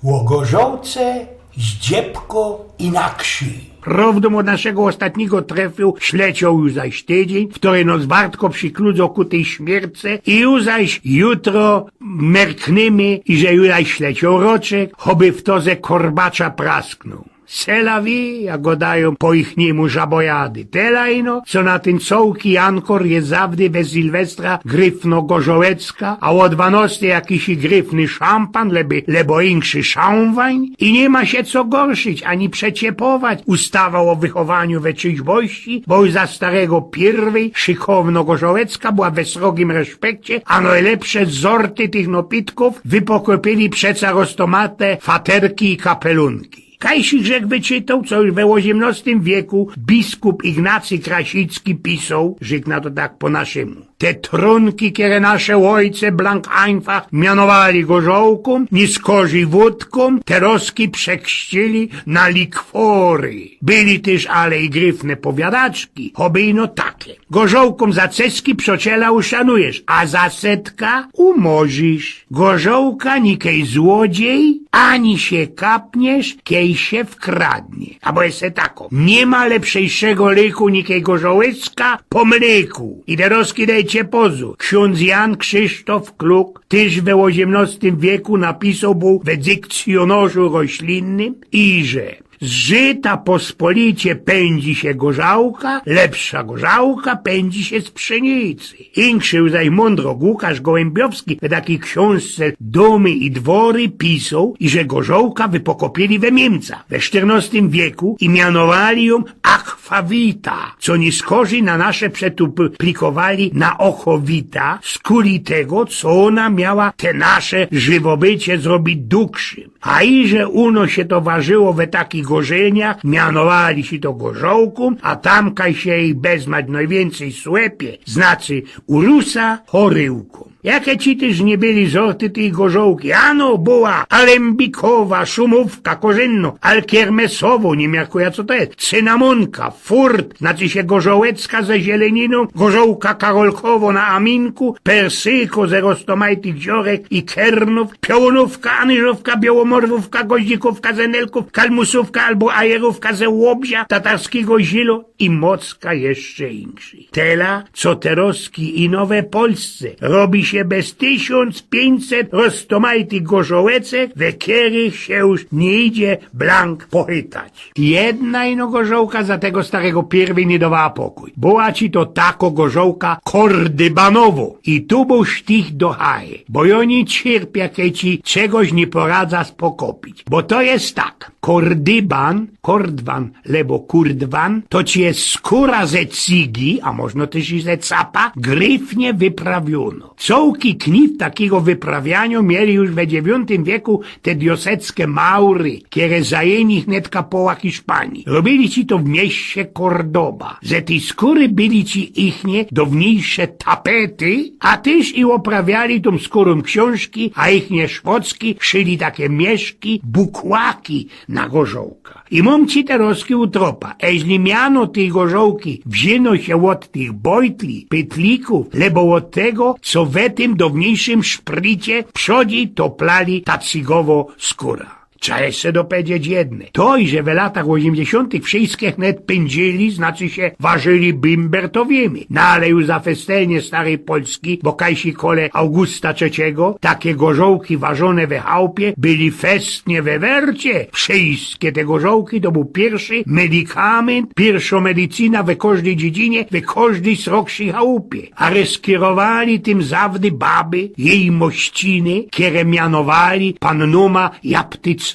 Łogorzowce zdziepko inakszy. Prawdą od naszego ostatniego trefu śleciał już zaś tydzień, w której nos wartko przykludzo ku tej śmierce i już zaś jutro merknymy i że już zaś śleciał roczek, choby w to ze korbacza prasknął. Selawi, jak go dają po ich niemu żabojady. Telajno, co na ten cołki Jankor jest zawdy bez Sylwestra gryfno gorzołecka, a o 12 jakiś gryfny szampan, lebo inszy szałwań i nie ma się co gorszyć, ani przeciepować. Ustawał o wychowaniu we czyjbości, bo już za starego pierwej szykowno gorzołecka była we srogim respekcie, a najlepsze zorty tych nopitków wypokopili przeca roztomate faterki i kapelunki. Kajsik rzek wyczytał, co już we XVIII wieku biskup Ignacy Krasicki pisał, rzek na to tak po naszemu. Te trunki, które nasze ojce blank einfach mianowali gorzołką, nie skorzy wódką, te roski przekścili na likwory. Byli też ale i gryfne powiadaczki, choby ino takie. Gorzołką za ceski przociela uszanujesz, a za setka umorzysz. Gorzołka nikej złodziej, ani się kapniesz, kiej się wkradnie. Albo jest tako, nie ma lepszejszego lyku nikej gorzołecka po mleku. I te roski dejcie pozu. Ksiądz Jan Krzysztof Kluk tyż we XVIII wieku napisał był w dykcjonarzu roślinnym i że z żyta pospolicie pędzi się gorzałka, lepsza gorzałka pędzi się z pszenicy. Inszy zaś mądro Łukasz Gołębiowski w takiej książce Domy i dwory pisał, i że gorzałka wypokopili we Niemca we XIV wieku i mianowali ją akwawita, co nie skorzy na nasze przetuplikowali na ochowita, z kuli tego, co ona miała te nasze żywobycie zrobić dłuższym. A i że uno się to ważyło we takich gorzeniach, mianowali się to gorzołką, a tamkaj się jej bezmać najwięcej słepie, znaczy urusa choryłką. Jakie ci też nie byli sorty tej gorzołki? Ano była alembikowa, szumówka, korzenno, alkiermesowo, nie miarkuja co to jest, cynamonka, furt, znaczy się gorzołecka ze zieleniną, gorzołka karolkowo na aminku, persyko ze roztomajtych ziorek i kernów, piołunówka, anyżówka, białomorwówka, goździkówka, zenelków, kalmusówka albo ajerówka ze łobzia, tatarskiego zilo i mocka jeszcze inszy. Tela, co te roski i nowe Polsce robi się bez 1500 roztomajtych gorzołecek, we których się już nie idzie blank pochytać. Jedna ino gorzołka za tego starego pierwej nie dawała pokój. Była ci to tako gorzołka kordybanowo i tu był sztich do haje, bo oni cierpia, kiedy ci czegoś nie poradza spokopić. Bo to jest tak, kordyban, kordwan, lebo kurdwan, to ci jest skóra ze cigi, a można też i ze capa, gryfnie wyprawiono. Cołki kniw takiego wyprawiania mieli już we IX wieku te dioseckie maury, które zajęli ich netka poła Hiszpanii. Robili ci to w mieście Cordoba. Ze tej skóry byli ci ichnie dawniejsze tapety, a też i oprawiali tą skórą książki, a ichnie szwocki szyli takie mieszki, bukłaki na gorzołka. I mam ci te roski utropa. Jeśli miano tej gorzołki wzięno się od tych bojtli, pytlików, lebo od tego, co we tym dawniejszym szpricie przodzi toplali ta cigowo skóra. Trzeba jeszcze dopowiedzieć jedne. To, i że w latach 80. wszystkich net pędzili, znaczy się ważyli bimber, to wiemy. No ale już za festelnie starej Polski, bo kajsi kole Augusta III, takie gorzołki ważone we chałupie byli festnie we wercie. Wszystkie te gorzołki to był pierwszy medykament, pierwsza medycyna we każdej dziedzinie, we każdej srokszy chałupie. A reskierowali tym zawdy baby, jej mościny, które mianowali pannoma japtycnymi.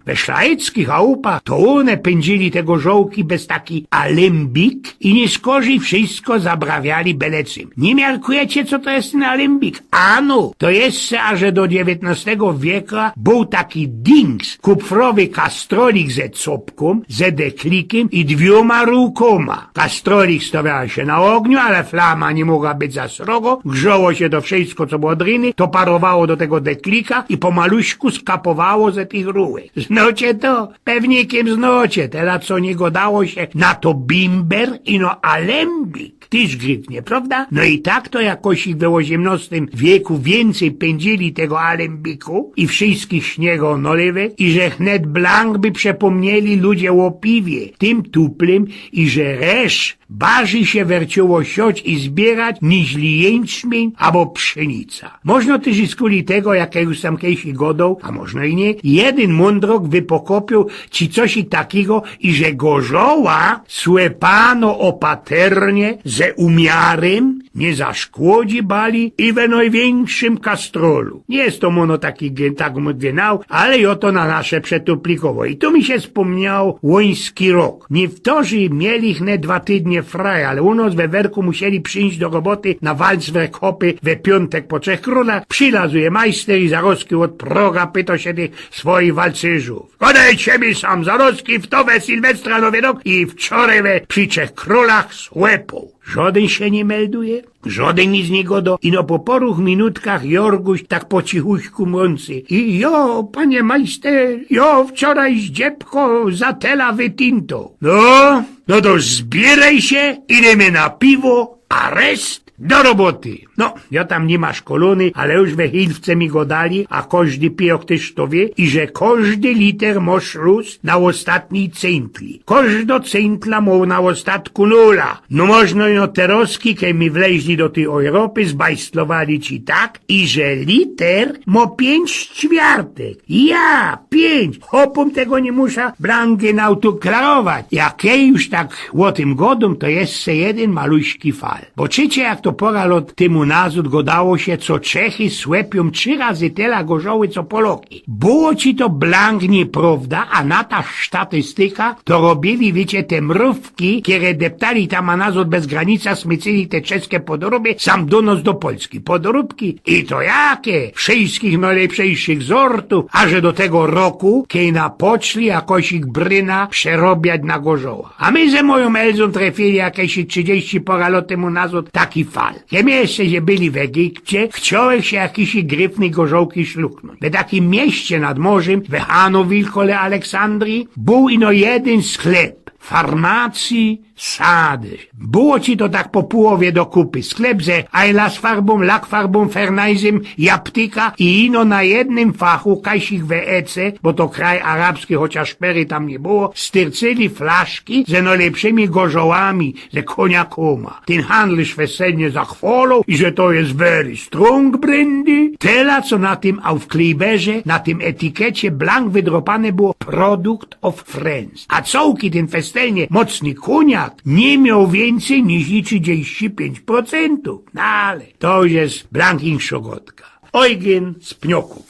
We szlacheckich chałupach to one pędzili te gorzołki bez taki alembik i nie skorzy wszystko zabrawiali belecym. Nie miarkujecie, co to jest ten alembik? Ano, to jeszcze aż do XIX wieka był taki dings, kupfrowy kastrolik ze copką, ze deklikiem i 2 rukoma. Kastrolik stawiał się na ogniu, ale flama nie mogła być za srogo, grzało się to wszystko, co było driny, to parowało do tego deklika i pomaluśku skapowało ze tych ruły. Znocie to? Pewnikiem znocie, teraz co nie godało się na to bimber i no alembik. tyż grypnie, prawda? No i tak to jakoś ich we XVIII wieku więcej pędzili tego alembiku i wszystkich śniego nolewek i że wnet blank by przepomnieli ludzie o piwie, tym tuplym i że resz barzy się wercioło siać i zbierać niźli jęczmień albo pszenica. Można też i skuli tego, jakie już sam kiedyś godał, a można i nie, jeden mądrok wypokopił ci coś i takiego i że gorzoła słepano opaternie ze umiarem nie zaszkłodzi bali i we największym kastrolu. Nie jest to mono taki tak genau, ale i oto na nasze przetuplikowo. I tu mi się wspomniał łoński rok. Niektórzy mieli chne 2 tydnie fraj, ale u nas we werku musieli przyjść do roboty na walcwerk hopy we piątek po 3 królach. Przylazuje majster i Zarowski od proga pyta się tych swoich walcyrzów. Podajcie mi sam Zarowski w to we Sylwestra Nowy Rok i wczoraj we przy 3 królach słepą. Żaden się nie melduje, żaden nic nie godo i no po poruch minutkach Jorguś tak po cichuśku mący. I jo, panie majster, jo wczoraj zdziepko za tela wytinto. No to zbieraj się, idziemy na piwo, a rest do roboty. No, ja tam nie ma szkolony, ale już we Hilwce mi go dali, a każdy pijok też to wie, i że każdy liter ma szluz na ostatniej centli. Każda centla ma na ostatku 0. No można no teroski, kiedy mi wleźli do tej Europy, zbajstlowali ci tak, i że liter ma 5/4. Ja, 5. Hopom tego nie muszę blankiem autoklarować. Jakie już tak o tym godą, to jest se jeden maluśki fal. Bo czycie jak to pora lot temu nazud godało się, co Czechy słepią 3 razy tyle gorzoły, co Poloki. Było ci to blank nieprawda, a na ta statystyka to robili, wiecie, te mrówki, które deptali tam a nazud bez granica, smycili te czeskie podróby, sam do nas do Polski. Podróbki i to jakie? Wszystkich najlepszych sortów, a że do tego roku, kiedy napoczli jakoś ich bryna przerobiać na gorzoła. A my ze moją Elzą trafili jakieś 30 pora lot temu nazud taki fal. Kiedy jeszcze że byli w Egipcie, chciałem się jakiś gryfny gorzołki szluknąć. W takim mieście nad morzem, w Hanowil kole Aleksandrii, był ino jeden sklep farmacji, sady. Było ci to tak po połowie do kupy. Sklep ze Eilasfarbą, Lackfarbą, Fernajzem i aptyka i ino na jednym fachu, kajsich w Ece, bo to kraj arabski, chociaż pery tam nie było, styrcyli flaszki ze najlepszymi gorzołami, ze koniakoma. Ten handlarz weselnie zachwalał i że to jest very strong brandy. Tela, co na tym aufkleberze, na tym etykiecie blank wydropane było product of France. A cołki ten festelnie mocny koniak nie miał więcej niż 35%. No ale to już jest blanking szogotka. Eugen z Pnioków.